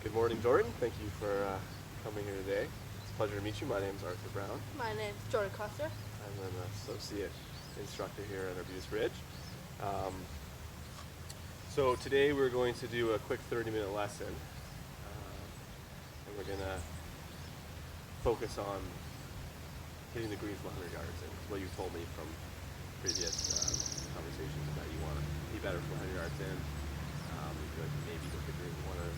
Good morning, Jordan. Thank you for coming here today. It's a pleasure to meet you. My name is Arthur Brown. My name's Jordan Coster. I'm an associate instructor here at Arbutus Ridge. Um, so today we're going to do a quick 30-minute lesson, and we're going to focus on hitting the greens from 100 yards. And what you told me from previous conversations about you want to be better from 100 yards in. You could maybe look at doing 1 or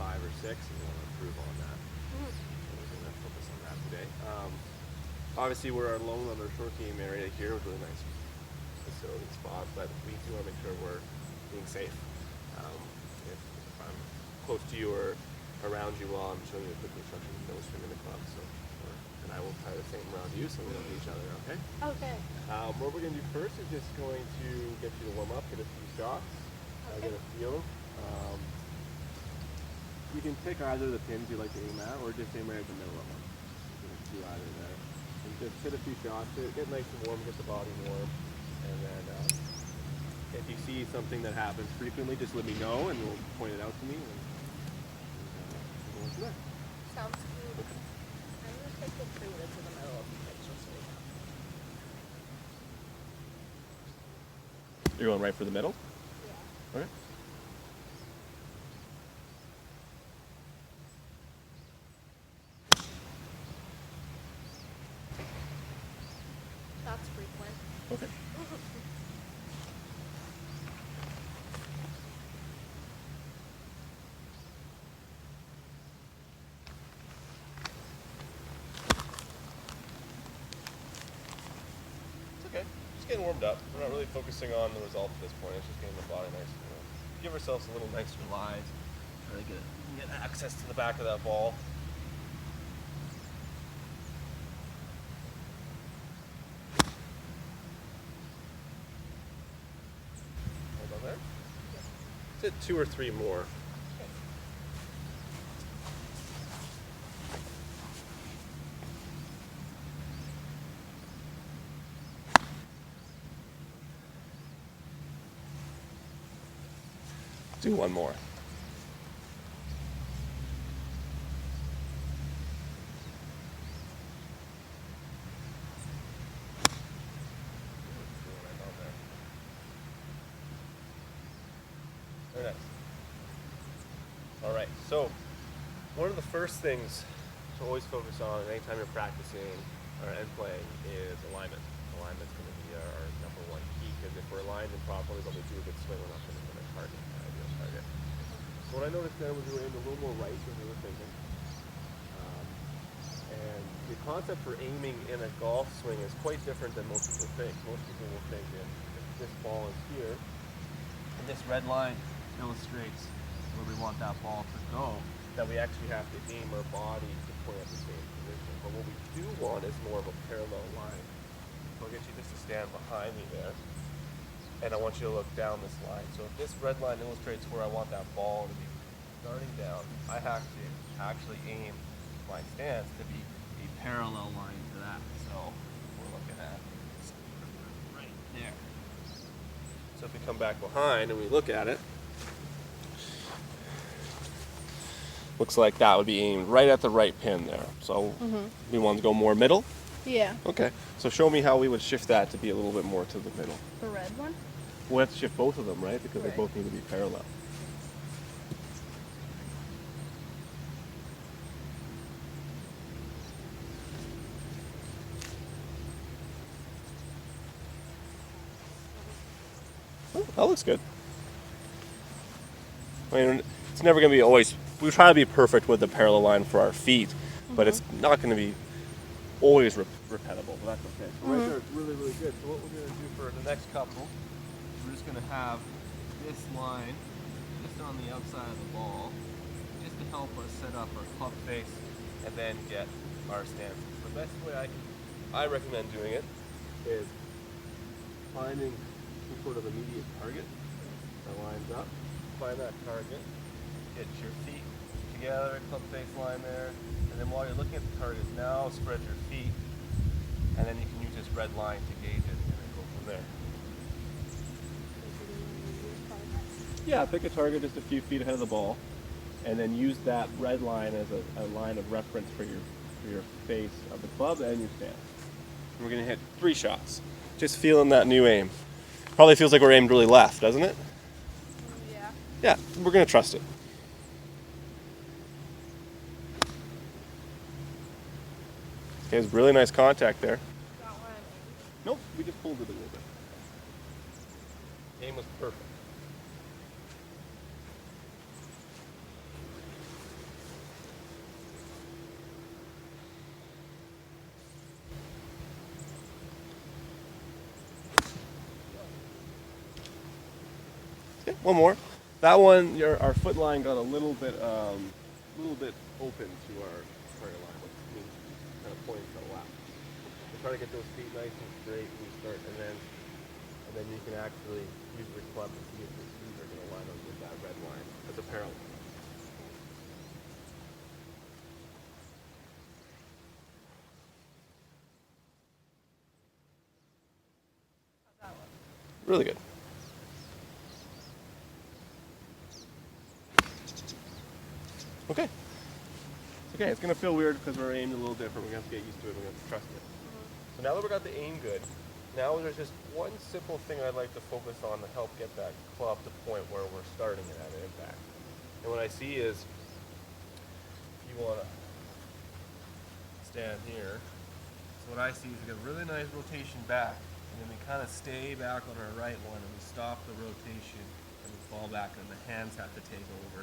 5 or 6, and you want to improve on that. So we're going to focus on that today. Obviously, we're alone on our short game area here with a really nice facility spot, but we do want to make sure we're being safe. If I'm close to you or around you while I'm showing you a quick instruction, no swing in the club. And I will try the same around you, so we don't hit each other. Okay. Okay. What we're going to do first is just going to get you to warm up, get a few shots, get a feel. You can pick either of the pins you like to aim at, or just aim right at the middle of them. You can do either there. And just hit a few shots, get nice and warm, get the body warm, and then if you see something that happens frequently, just let me know, and you'll point it out to me, and we'll go from there. Sounds good. I'm going to take the three to the middle of the picture so we know. You're going right for the middle? Yeah. Okay. That's frequent. Okay. It's okay. Just getting warmed up. We're not really focusing on the result at this point. It's just getting the body nice. Give ourselves a little nicer line. Try to get access to the back of that ball. Hold on there. Let's hit 2 or 3 more. Do 1 more. Very nice. All right, so one of the first things to always focus on anytime you're practicing and playing is alignment. Alignment's going to be our number 1 key, because if we're aligned improperly, but we do a good swing, we're not going to hit a target, an ideal target. So what I noticed then was you were aiming a little more right than we were thinking. And the concept for aiming in a golf swing is quite different than most people think. Most people will think if this ball is here, and this red line illustrates where we want that ball to go, that we actually have to aim our body to point at the same position. But what we do want is more of a parallel line. So I'll get you just to stand behind me there, and I want you to look down this line. So if this red line illustrates where I want that ball to be starting down, I have to actually aim my stance to be a parallel line to that. So we're looking at right there. So if we come back behind and we look at it, looks like that would be aimed right at the right pin there. So we want to go more middle? Yeah. Okay. So show me how we would shift that to be a little bit more to the middle. The red one? We'll have to shift both of them, right? Because Right. they both need to be parallel. Oh, that looks good. I mean, it's never going to be always, we try to be perfect with the parallel line for our feet, but it's not going to be always repetible, but that's okay. So right there, it's really, really good. So what we're going to do for the next couple, we're just going to have this line just on the outside of the ball, just to help us set up our club face and then get our stance. The best way I recommend doing it is finding some sort of immediate target that lines up. Find that target, get your feet together, club face line there, and then while you're looking at the target, now spread your feet, and then you can use this red line to gauge it and then go from there. Yeah, pick a target just a few feet ahead of the ball. and then use that red line as a line of reference for your face of the club and your stance. And we're gonna hit 3 shots. Just feeling that new aim. Probably feels like we're aimed really left, doesn't it? Yeah. Yeah, we're gonna trust it. Okay, it's really nice contact there. Got one. Nope, we just pulled it a little bit. Aim was perfect. Okay, one more. That one, our foot line got a little bit open to our target line, which means kind of pointing to the left. So try to get those feet nice and straight when you start, and then you can actually use your club to see if the feet are going to line up with that red line as a parallel. How's that look? Really good. Okay. It's okay. It's going to feel weird because we're aimed a little different. We're going to have to get used to it. We're going to have to trust it. So now that we got the aim good, now there's just one simple thing I'd like to focus on to help get that club to the point where we're starting it at an impact. And what I see is you want to stand here. So what I see is we get a really nice rotation back, and then we kind of stay back on our right one, and we stop the rotation, and we fall back, and the hands have to take over.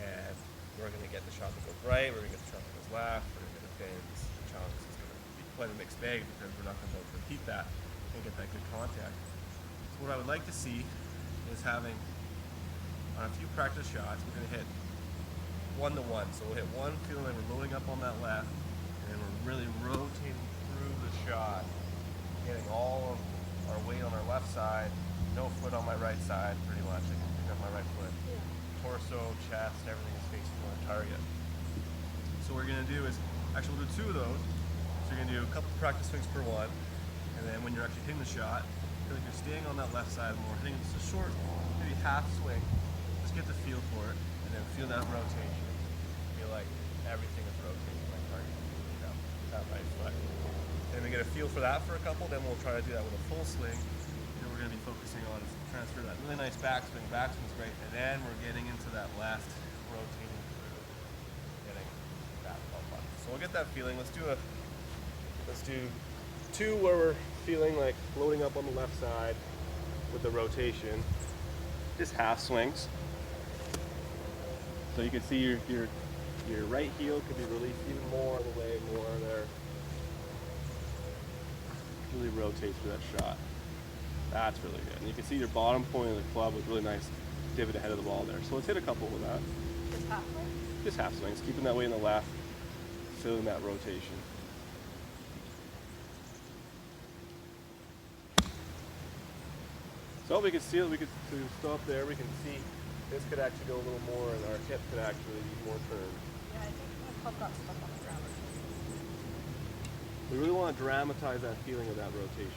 And we're going to get the shot that goes right, we're going to get the shot that goes left, we're going to get the fins. The challenge is going to be quite a mixed bag because we're not going to be able to repeat that and get that good contact. So what I would like to see is having, on a few practice shots, we're going to hit 1-1. So we'll hit one, feeling like we're loading up on that left, and then we're really rotating through the shot, getting all of our weight on our left side, no foot on my right side, pretty much. I can pick up my right foot. Yeah. Torso, chest, everything is facing our target. So what we're going to do is, actually we'll do 2 of those. So you're going to do a couple practice swings per one, and then when you're actually hitting the shot, feel like you're staying on that left side more, hitting just a short, maybe half swing, just get the feel for it, and then feel that rotation. Feel like everything is rotating my target, you know, that right foot. And we get a feel for that for a couple, then we'll try to do that with a full swing. And we're going to be focusing on transfer that really nice backswing. Backswing's great, and then we're getting into that last rotating through, getting that pump up. So we'll get that feeling. Let's do 2 where we're feeling like loading up on the left side with the rotation, just half swings. So you can see your right heel could be released even more of the way, more there. Really rotate through that shot. That's really good. And you can see your bottom point of the club with really nice divot ahead of the ball there. So let's hit a couple with that. Just halfway? Just half swings, keeping that weight in the left, feeling that rotation. So we can see it, to stop there, we can see this could actually go a little more and our hip could actually be more turned. Yeah, I think my club got stuck on the ground. We really want to dramatize that feeling of that rotation.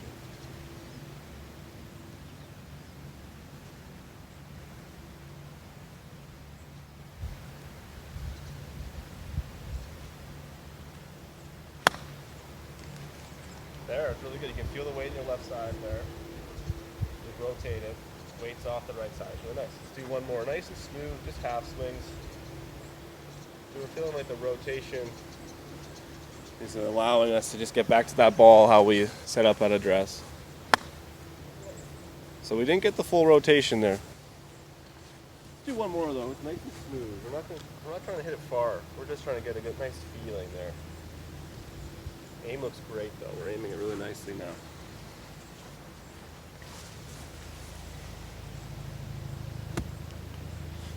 There, it's really good. You can feel the weight in your left side there. Just rotate it. Weight's off the right side. Really nice. Let's do one more. Nice and smooth, just half swings. So we're feeling like the rotation is allowing us to just get back to that ball how we set up at address. So we didn't get the full rotation there. Let's do one more of those, nice and smooth. We're not trying to hit it far. We're just trying to get a good, nice feeling there. Aim looks great though. We're aiming it really nicely now.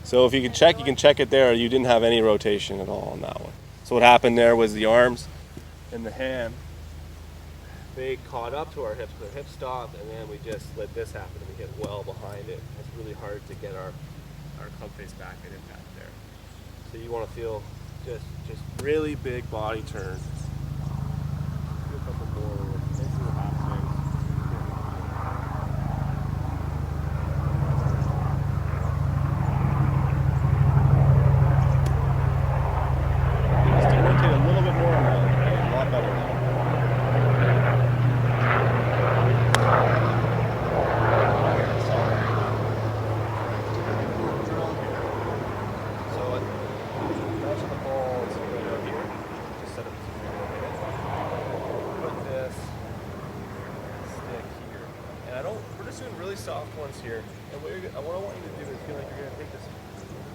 So if you can check it there. You didn't have any rotation at all on that one. So what happened there was the arms and the hand, they caught up to our hips. The hips stopped, and then we just let this happen, and we hit well behind it. It's really hard to get our club face back at impact there. So you want to feel just really big body turn. Do a couple more. Nice little half swings. soft ones here. And what I want you to do is feel like you're going to take this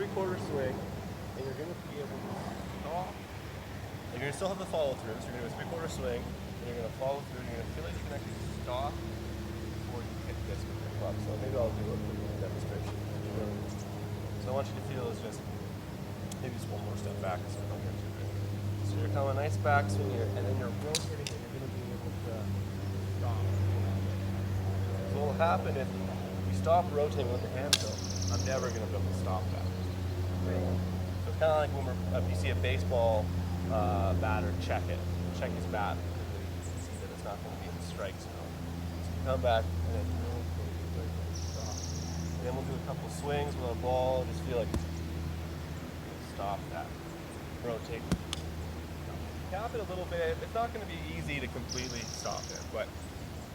3/4 swing, and you're going to be able to stop. You're going to still have the follow through, so you're going to do a 3/4 swing, and you're going to follow through, and you're going to feel like you can actually stop before you hit this with your club. So maybe I'll do a quick demonstration. So I want you to feel is just maybe just one more step back so I don't get too big. So you're coming a nice backswing here, and then you're rotating it. You're going to be able to stop. So what will happen if you stop rotating with the hand though, I'm never going to be able to stop that. Right? So it's kind of like when if you see a baseball batter check his bat, because then you can see that it's not going to be in the strike zone. So you come back and then rotate, stop. And then we'll do a couple swings with our ball, just feel like stop that. Rotate. Cap it a little bit. It's not going to be easy to completely stop it, but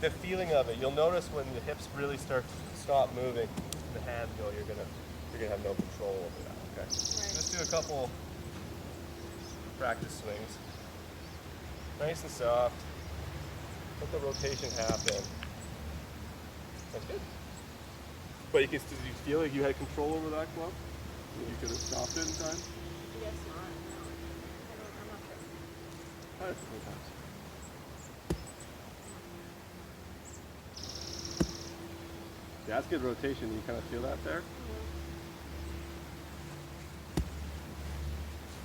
the feeling of it, you'll notice when the hips really start to stop moving and the hands go, you're gonna have no control over that. Okay. Right. Let's do a couple practice swings. Nice and soft. Let the rotation happen. That's good. But did you feel like you had control over that club? You could have stopped it in time? I guess not. No. I'm not sure. Try it a couple times. Yeah, that's good rotation. You kind of feel that there?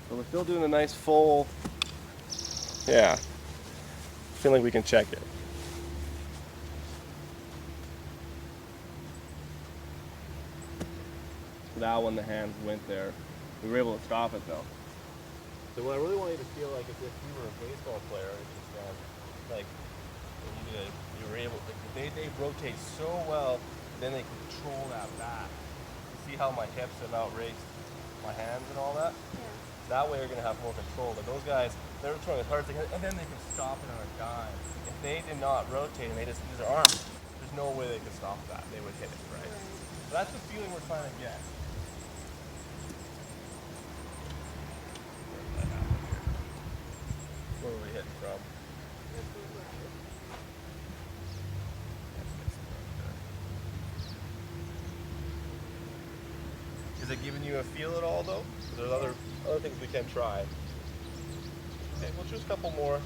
So we're still doing a nice full, yeah. Feeling we can check it. Now when the hands went there, we were able to stop it though. So what I really want you to feel like is if you were a baseball player, it's just like you were able, like they rotate so well, then they control that bat. You see how my hips have outraced my hands and all that? Yeah. That way you're going to have more control. But those guys, they're throwing as hard as they can, and then they can stop it on a dime. If they did not rotate and they just use their arms, there's no way they could stop that. They would hit it, right? So that's the feeling we're trying to get. Where were we hitting from? Is it giving you a feel at all though? There's other things we can try. Okay, we'll choose a couple more.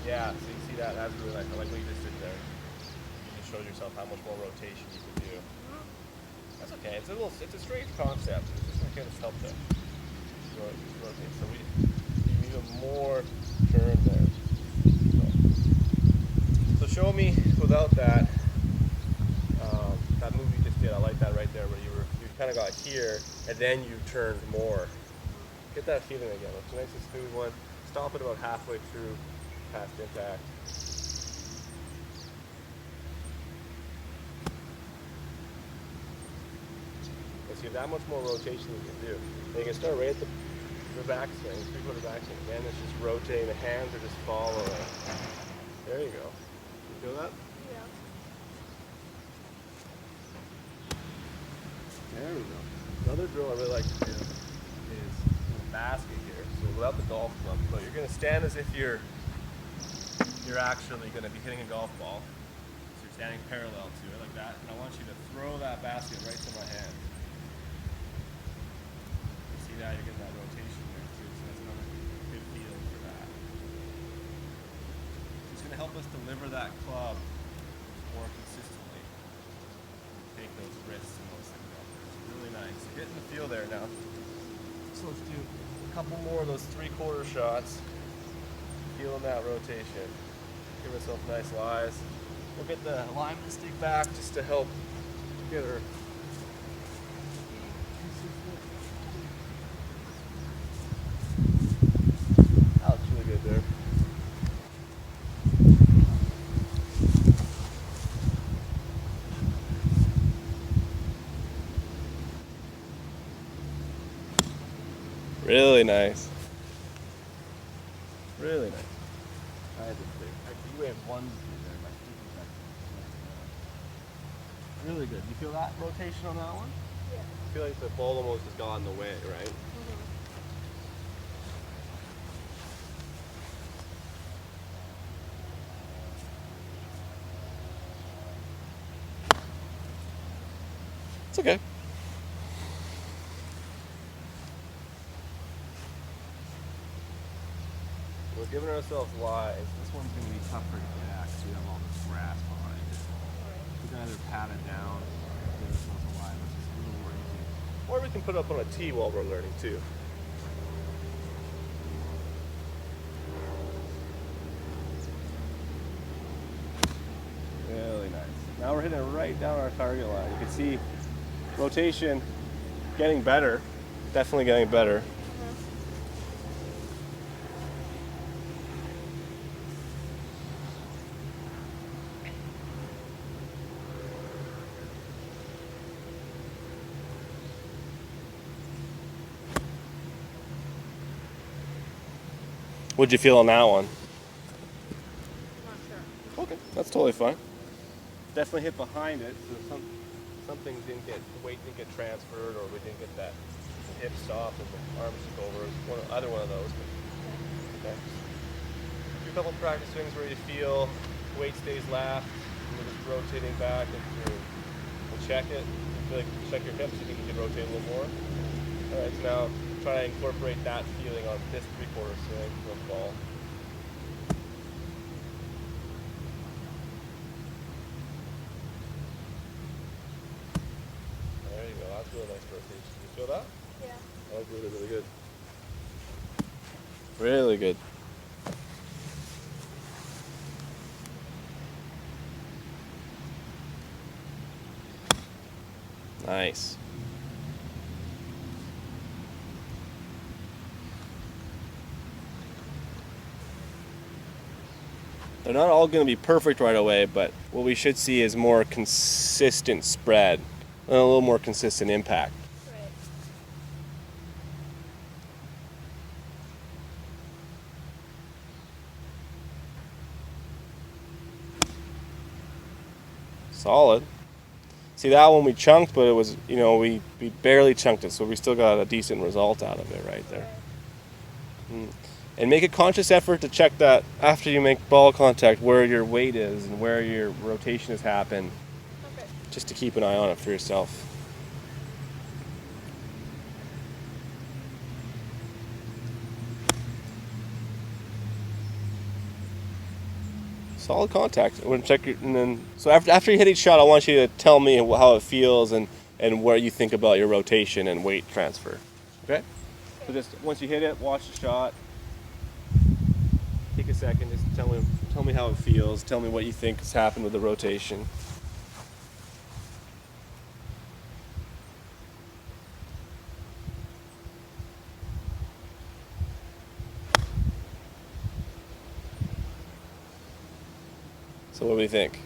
Yeah, so you see that? That's really nice. I like what you just did there. You just showed yourself how much more rotation you can do. That's okay. It's a strange concept. It's just going to help to rotate. So we need even more turn there. So show me without that. That move you just did. I like that right there, where you kind of got here and then you turned more. Get that feeling again. It's a nice and smooth one. Stop it about halfway through past impact. So you have that much more rotation you can do. And you can start right at the backswing, 3/4 backswing. Again, it's just rotating. The hands are just following. There you go. You feel that? Yeah. There we go. Another drill I really like to do is the basket here. So without the golf club, but you're going to stand as if you're actually going to be hitting a golf ball. So you're standing parallel to it like that, and I want you to throw that basket right to my hand. You see that? You're getting that rotation there too, so that's another good feel for that. It's going to help us deliver that club more consistently. Take those wrists and those things out there. It's really nice. Getting the feel there now. So let's do a couple more of those 3/4 shots. Feeling that rotation. Give myself nice lies. We'll get the alignment stick back just to help get her. That looks really good there. Really nice. Really nice. I had to think. Actually, you had one there. My thinking back. Really good. You feel that rotation on that one? Yeah. I feel like the ball almost has got in the way, right? It's okay. We're giving ourselves lies. This one's going to be tougher to get at because we have all this grass behind it. We can either pat it down, give ourselves a lie, which is a little more easy. Or we can put it up on a tee while we're learning too. Really nice. Now we're hitting it right down our target line. You can see rotation getting better. Definitely getting better. What'd you feel on that one? Not sure. Okay, that's totally fine. Definitely hit behind it, so something didn't get, the weight didn't get transferred, or we didn't get that hip stopped and the arms took over. Either one of those. Okay. Do a couple practice swings where you feel weight stays left, and we're just rotating back and check it. Feel like check your hips, you think you can rotate a little more. All right, so now try to incorporate that feeling on this 3/4 swing with the ball. There you go, that's really nice rotation. You feel that? Yeah. That was really, really good. Really good. Nice. They're not all going to be perfect right away, but what we should see is more consistent spread and a little more consistent impact. Right. Solid. See, that one we chunked, but it was, we barely chunked it, so we still got a decent result out of it right there. And make a conscious effort to check that after you make ball contact, where your weight is and where your rotation has happened, Okay. just to keep an eye on it for yourself. Solid contact. I want to check and then so after you hit each shot, I want you to tell me how it feels and what you think about your rotation and weight transfer. Okay? So just once you hit it, watch the shot. Take a second, just tell me how it feels. Tell me what you think has happened with the rotation. So what do you think?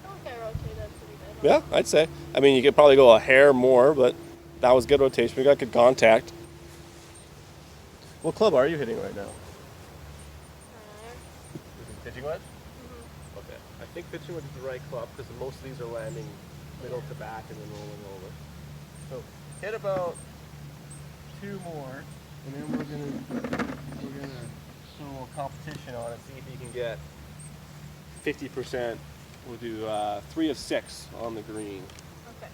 I think I rotated pretty good. Yeah, I'd say. I mean, you could probably go a hair more, but that was good rotation. We got good contact. What club are you hitting right now? Pitching wedge? Mm-hmm. Okay. I think pitching wedge is the right club because most of these are landing middle to back and then rolling over. So hit about 2 more, and then we're gonna put a little competition on it. See if you can get 50%. We'll do 3 of 6 on the green. Okay.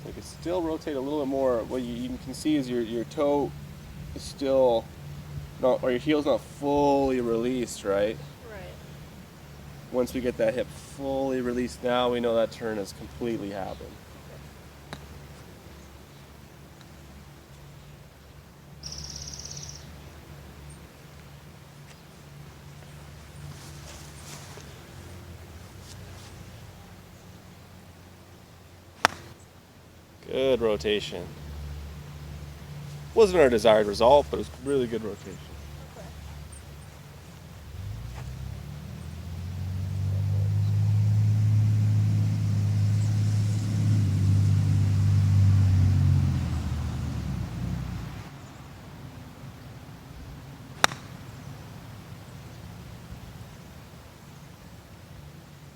So you can still rotate a little bit more. What you can see is your toe is still not, or your heel's not fully released, right? Right. Once we get that hip fully released, now we know that turn has completely happened. Good rotation. Wasn't our desired result, but it was really good rotation. Okay.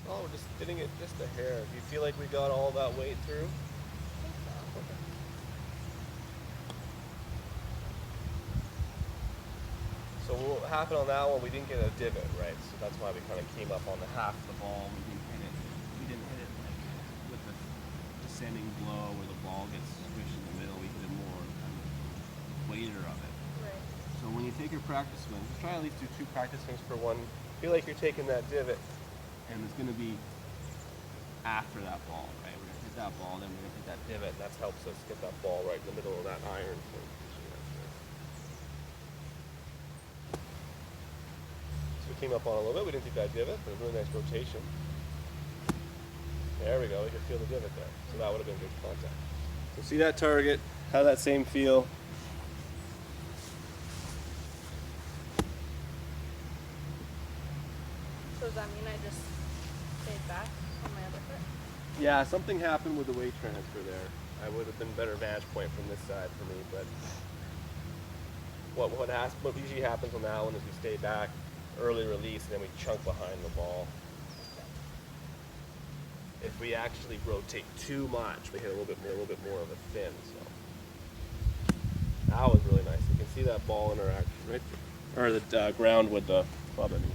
Oh, we're just hitting it just a hair. Do you feel like we got all that weight through? I think so. Okay. So what happened on that one, we didn't get a divot, right? So that's why we kind of came up on the half of the ball. We didn't hit it. We didn't hit it like with the descending blow where the ball gets squished in the middle. We hit it more kind of later of it. Right. So when you take your practice swings, try at least do 2 practice swings for one. Feel like you're taking that divot, and it's going to be after that ball, right? We're going to hit that ball, then we're going to hit that divot, and that helps us get that ball right in the middle of that iron. So we came up on a little bit. We didn't take that divot, but a really nice rotation. There we go. We could feel the divot there. So that would have been good contact. So see that target, have that same feel. So does that mean I just stayed back on my other foot? Yeah, something happened with the weight transfer there. I would have been better vantage point from this side for me, but what usually happens on that one is we stay back, early release, and then we chunk behind the ball. If we actually rotate too much, we hit a little bit more of a fin. So that was really nice. You can see that ball interaction right there, or the ground with the club. I mean.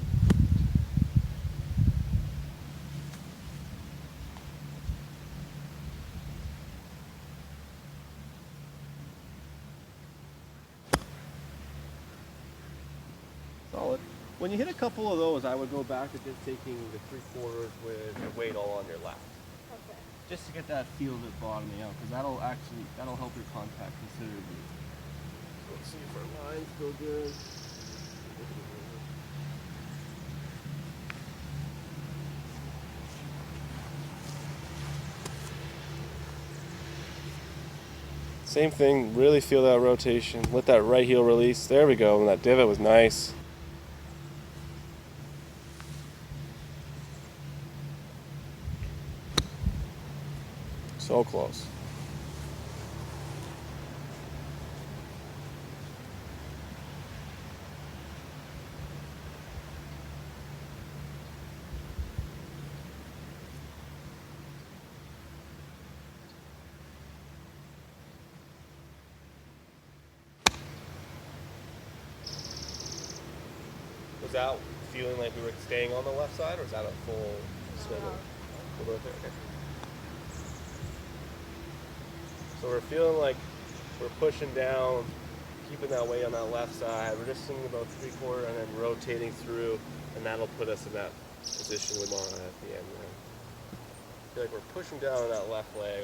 Solid. When you hit a couple of those, I would go back to just taking the 3/4 with your weight all on your left. Okay. Just to get that feel of it bottoming out, because that'll help your contact considerably. So let's see if our line's still good. Same thing, really feel that rotation. Let that right heel release. There we go, and that divot was nice. So close. Was that feeling like we were staying on the left side, or is that a full swivel? We'll go there, okay. So we're feeling like we're pushing down, keeping that weight on that left side. We're just swinging about 3/4 and then rotating through, and that'll put us in that position we want at the end there. Feel like we're pushing down on that left leg.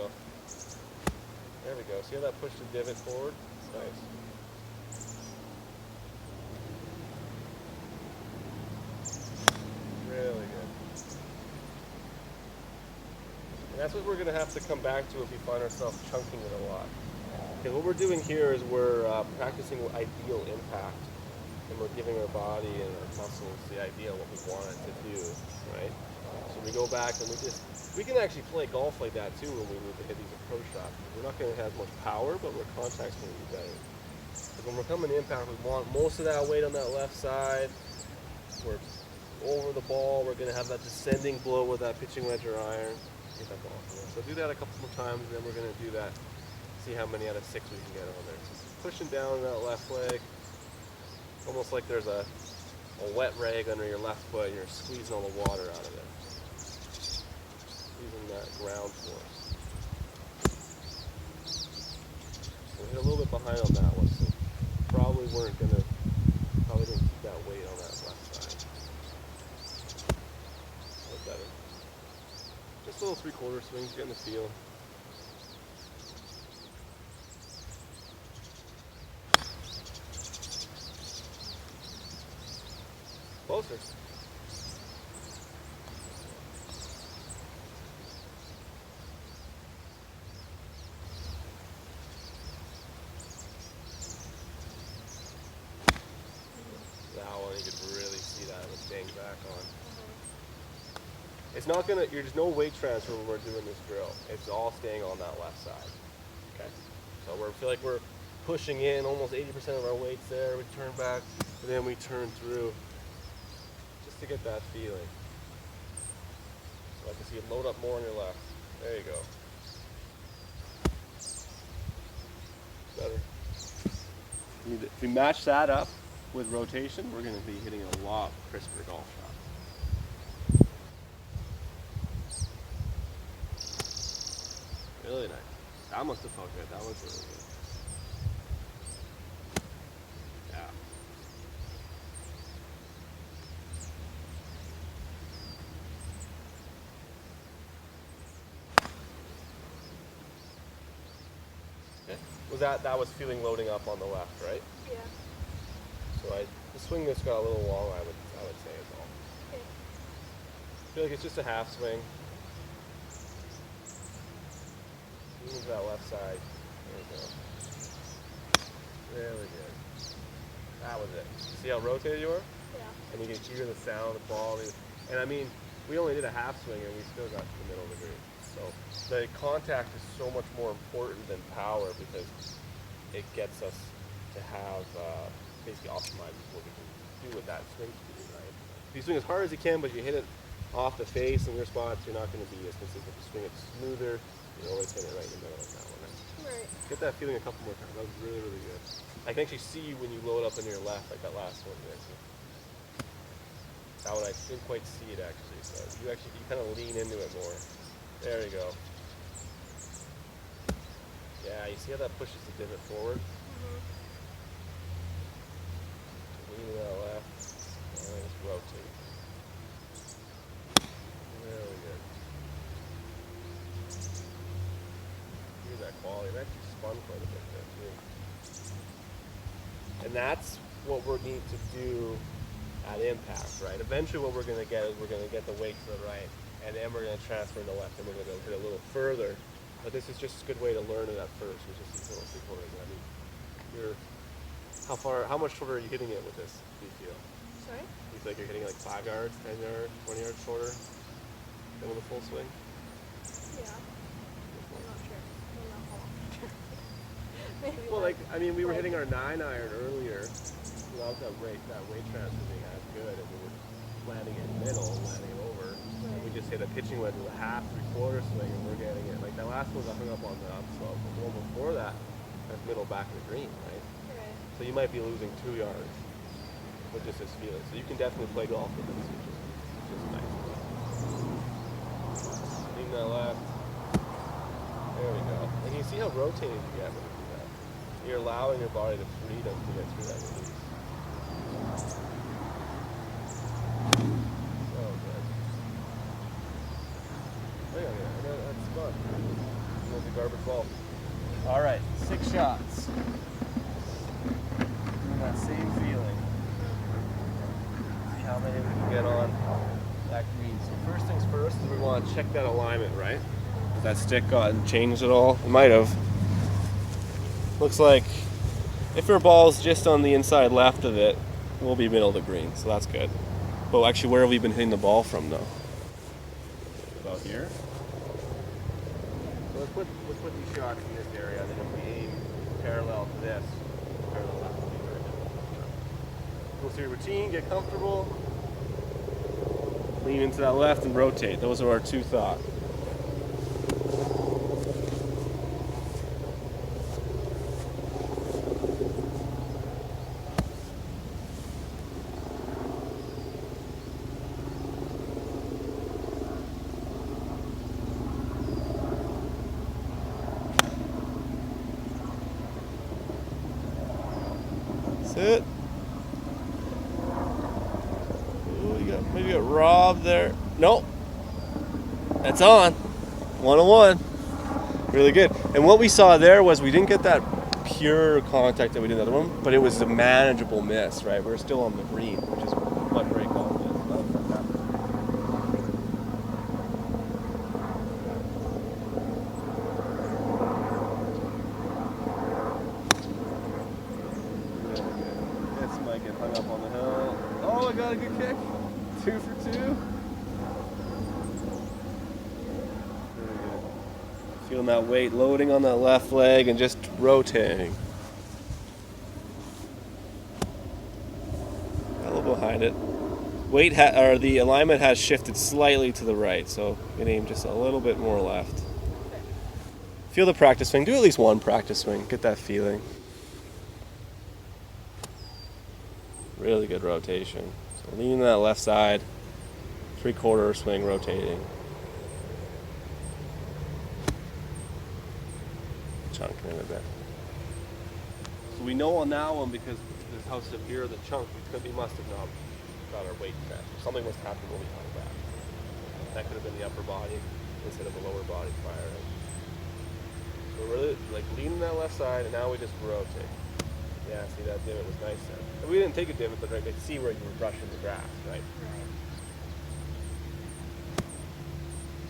There we go. See how that pushed the divot forward? It's nice. Really good. And that's what we're going to have to come back to if we find ourselves chunking it a lot. Because what we're doing here is we're practicing ideal impact, and we're giving our body and our muscles the idea of what we want it to do, right? So we go back and we can actually play golf like that too when we move to hit these approach shots. We're not going to have as much power, but our contact's going to be better. Because when we're coming to impact, we want most of that weight on that left side. We're over the ball. We're going to have that descending blow with that pitching wedge or iron. Get that ball. So do that a couple more times, and then we're going to do that. See how many out of 6 we can get on there. So pushing down that left leg, almost like there's a wet rag under your left foot, and you're squeezing all the water out of it. Squeezing that ground force. So we hit a little bit behind on that one, so probably didn't keep that weight on that left side. Look better. Just little 3/4 swings, getting the feel. Closer. That one, you could really see that it was staying back on. It's not gonna, there's no weight transfer when we're doing this drill. It's all staying on that left side. Okay? So we feel like we're pushing in almost 80% of our weight's there. We turn back, and then we turn through just to get that feeling. So I can see it load up more on your left. There you go. Better. If we match that up with rotation, we're going to be hitting a lot crisper golf shots. Really nice. That must have felt good. That was really good. Yeah. Okay. That was feeling loading up on the left, right? Yeah. So the swing just got a little long, I would say is all. Okay. I feel like it's just a half swing. Move to that left side. There we go. Really good. That was it. See how rotated you were? Yeah. And you can hear the sound, the quality. And I mean, we only did a half swing and we still got to the middle of the green. So the contact is so much more important than power because it gets us to have basically optimizes what we can do with that swing speed, right? If you swing as hard as you can, but you hit it off the face in your spots, you're not going to be as consistent. If you swing it smoother, you always hit it right in the middle of that one. Right. Get that feeling a couple more times. That was really, really good. I can actually see when you load up on your left, like that last one there. So that one I didn't quite see it actually. So you kind of lean into it more. There you go. Yeah, you see how that pushes the divot forward? Mm-hmm. Lean to that left, and then just rotate. Really good. Here's that quality. It actually spun quite a bit there too. And that's what we need to do at impact, right? Eventually what we're going to get is we're going to get the weight to the right, and then we're going to transfer to the left, and we're going to hit a little further. But this is just a good way to learn it at first, which is these little three-quarters. I mean, how much shorter are you hitting it with this, do you feel? Sorry? Do you feel like you're hitting like 5 yards, 10 yards, 20 yards shorter than with a full swing? Yeah. I'm not sure. I don't know how long. Maybe Well, I mean, we were hitting our 9-iron earlier without that weight transfer being as good, and we were landing it middle, landing it over, and we just hit a pitching wedge with a half, three-quarter swing, and we're getting it. Like that last one, I hung up on the upslope, but the one before that, that's middle back of the green, right? Right. So you might be losing 2 yards with just this feeling. So you can definitely play golf with this, which is nice. Lean that left. There we go. And you see how rotated you get when you do that. You're allowing your body the freedom to get through that release. So good. Look at it. That's fun. That's a garbage ball. All right, 6 shots. And that same feeling. See how many we can get on that green. So first things first is we want to check that alignment, right? Has that stick gotten changed at all? It might have. Looks like if your ball's just on the inside left of it, we'll be middle of the green, so that's good. But actually, where have we been hitting the ball from, though? About here. So let's put these shots in this area, and then if we aim parallel to this, parallel left will be very difficult. Go through your routine, get comfortable, lean into that left, and rotate. Those are our 2 thoughts. It. Ooh, maybe got robbed there. Nope. That's on. 101. Really good. And what we saw there was we didn't get that pure contact that we did in the other one, but it was a manageable miss, right? We're still on the green, which is what great golf is. That was fantastic. Hung up on the hill. Oh, I got a good kick. 2 for 2. Very good. Feeling that weight loading on that left leg and just rotating. A little behind it. Or the alignment has shifted slightly to the right, so you can aim just a little bit more left. Feel the practice swing. Do at least one practice swing. Get that feeling. Really good rotation. So leaning that left side, 3/4 swing rotating. Chunking in a bit. So we know on that one, because this house up here, the chunk, we must have not got our weight correct. Something must happen when we hung back. That could have been the upper body instead of the lower body firing. So we're really like leaning that left side, and now we just rotate. Yeah, see, that divot was nice then. And we didn't take a divot, but I could see where you were brushing the grass, right? Right.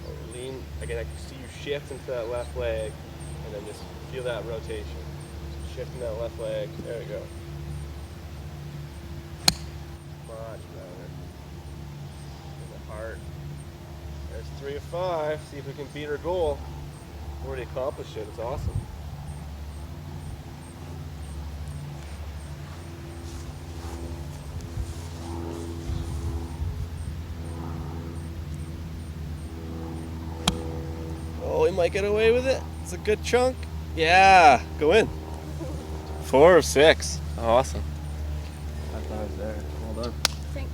So lean, again, I can see you shift into that left leg, and then just feel that rotation. Shifting that left leg, there we go. Much better. In the heart. There's 3 of 5. See if we can beat our goal. Already accomplished it, it's awesome. Oh, we might get away with it. It's a good chunk. Yeah, go in. 4 of 6. Awesome. High fives there. Well done. Thanks.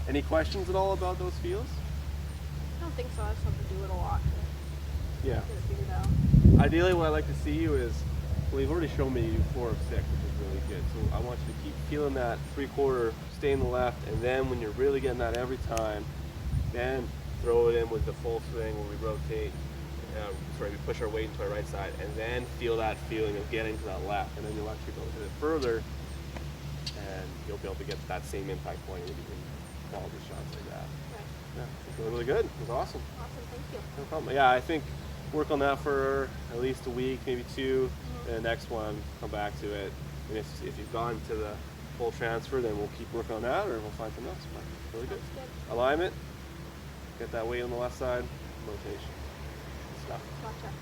Any questions at all about those feels? I don't think so. I just have to do it a lot to Yeah. get it figured out. Ideally, what I'd like to see you is, well, you've already shown me 4 of 6, which is really good. So I want you to keep feeling that 3/4, stay in the left, and then when you're really getting that every time, then throw it in with the full swing where we rotate. We push our weight into our right side, and then feel that feeling of getting to that left, and then you'll actually go hit it further, and you'll be able to get to that same impact point when you can quality shots like that. Right. Yeah, it's really, really good. It was awesome. Awesome. Thank you. No problem. Yeah, I think work on that for at least a week, maybe 2, and the next one, come back to it. And if you've gone to the full transfer, then we'll keep working on that, or we'll find something else. But really good. Sounds good. Alignment, get that weight on the left side, rotation. Good stuff. Gotcha.